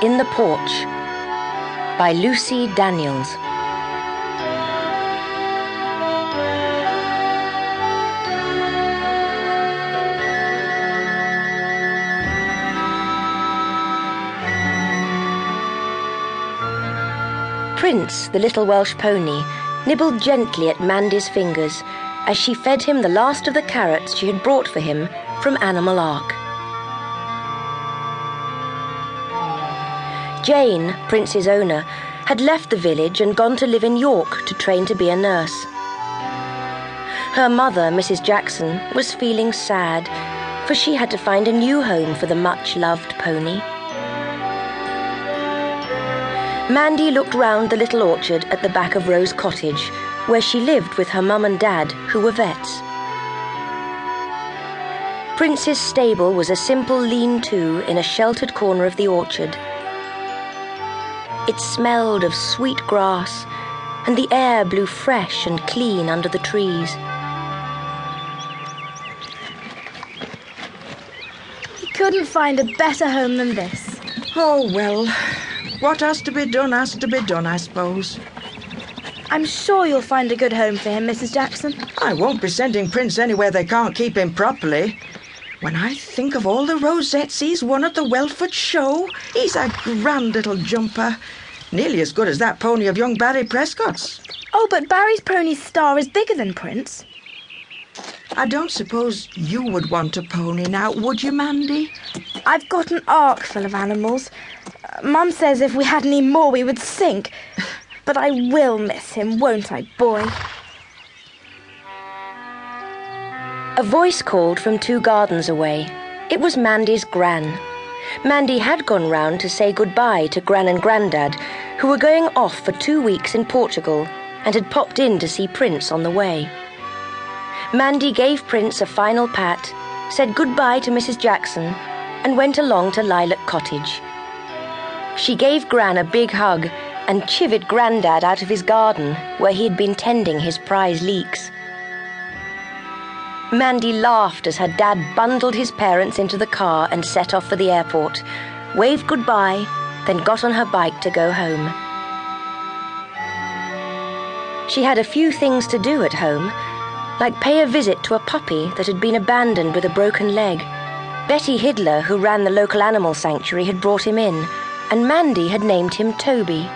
In the Porch by Lucy Daniels. Prince, the little Welsh pony, nibbled gently at Mandy's fingers as she fed him the last of the carrots she had brought for him from Animal Ark. Jane, Prince's owner, had left the village and gone to live in York to train to be a nurse. Her mother, Mrs. Jackson, was feeling sad, for she had to find a new home for the much-loved pony. Mandy looked round the little orchard at the back of Rose Cottage, where she lived with her mum and dad, who were vets. Prince's stable was a simple lean-to in a sheltered corner of the orchard. It smelled of sweet grass, and the air blew fresh and clean under the trees. He couldn't find a better home than this. Oh, well, what has to be done, I suppose. I'm sure you'll find a good home for him, Mrs. Jackson. I won't be sending Prince anywhere they can't keep him properly. When I think of all the rosettes he's won at the Welford show, he's a grand little jumper. Nearly as good as that pony of young Barry Prescott's. Oh, but Barry's pony's star is bigger than Prince. I don't suppose you would want a pony now, would you, Mandy? I've got an ark full of animals. Mum says if we had any more we would sink. But I will miss him, won't I, boy? A voice called from 2 gardens away. It was Mandy's Gran. Mandy had gone round to say goodbye to Gran and Grandad, who were going off for 2 weeks in Portugal and had popped in to see Prince on the way. Mandy gave Prince a final pat, said goodbye to Mrs. Jackson, and went along to Lilac Cottage. She gave Gran a big hug and chivied Grandad out of his garden where he had been tending his prize leeks. Mandy laughed as her dad bundled his parents into the car and set off for the airport, waved goodbye, then got on her bike to go home. She had a few things to do at home, like pay a visit to a puppy that had been abandoned with a broken leg. Betty Hiddler, who ran the local animal sanctuary, had brought him in, and Mandy had named him Toby.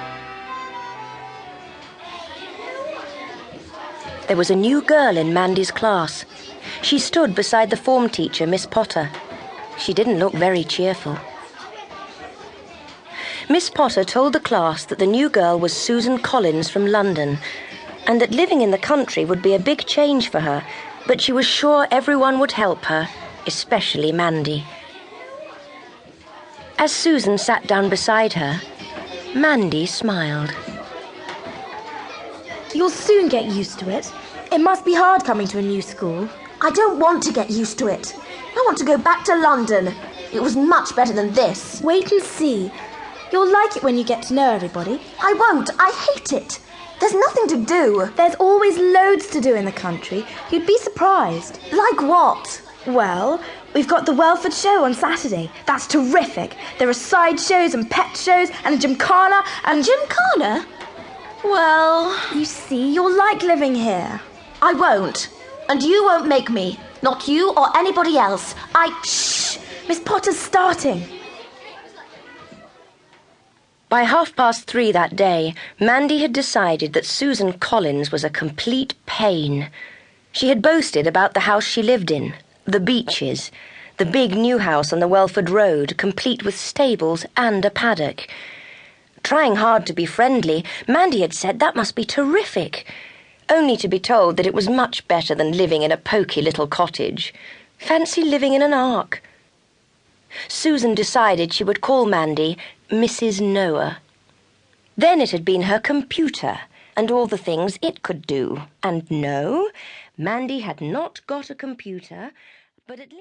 There was a new girl in Mandy's class. She stood beside the form teacher, Miss Potter. She didn't look very cheerful. Miss Potter told the class that the new girl was Susan Collins from London, and that living in the country would be a big change for her, but she was sure everyone would help her, especially Mandy. As Susan sat down beside her, Mandy smiled. You'll soon get used to it. It must be hard coming to a new school. I don't want to get used to it. I want to go back to London. It was much better than this. Wait and see. You'll like it when you get to know everybody. I won't. I hate it. There's nothing to do. There's always loads to do in the country. You'd be surprised. Like what? Well, we've got the Welford show on Saturday. That's terrific. There are side shows and pet shows and a gymkhana and... Gymkhana? Well... You see, you'll like living here. I won't. And you won't make me. Not you or anybody else. Shh! Miss Potter's starting. By 3:30 that day, Mandy had decided that Susan Collins was a complete pain. She had boasted about the house she lived in, the Beeches, the big new house on the Welford Road, complete with stables and a paddock. Trying hard to be friendly, Mandy had said that must be terrific, only to be told that it was much better than living in a poky little cottage. Fancy living in an ark. Susan decided she would call Mandy Mrs. Noah. Then it had been her computer and all the things it could do. And no, Mandy had not got a computer, but at least...